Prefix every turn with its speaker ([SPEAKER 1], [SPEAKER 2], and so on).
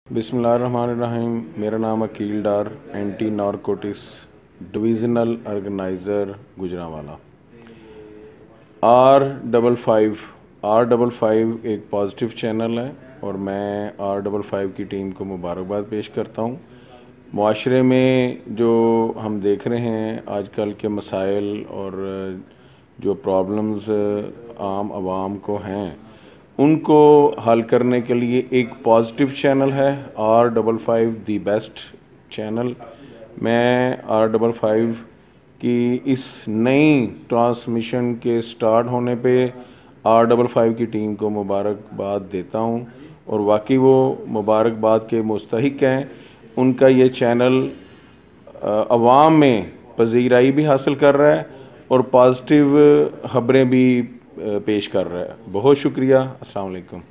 [SPEAKER 1] बिस्मिल्लाहिर्रहमानिर्रहीम। मेरा नाम Aqeel Dar, anti narcotics divisional organiser Gujranwala. R55 एक पॉजिटिव चैनल है और मैं R55 की टीम को मुबारकबाद पेश करता हूँ। मुआशरे में जो हम देख रहे हैं आजकल के मसाइल और जो प्रॉब्लम्स आम आवाम को हैं, उनको हल करने के लिए एक पॉजिटिव चैनल है R55 दी बेस्ट चैनल। मैं R55 की इस नई ट्रांसमिशन के स्टार्ट होने पे R55 की टीम को मुबारकबाद देता हूं और वाकई वो मुबारकबाद के मुस्तहिक हैं। उनका ये चैनल अवाम में पजीराई भी हासिल कर रहा है और पॉजिटिव खबरें भी पेश कर रहा है। बहुत शुक्रिया। अस्सलाम वालेकुम।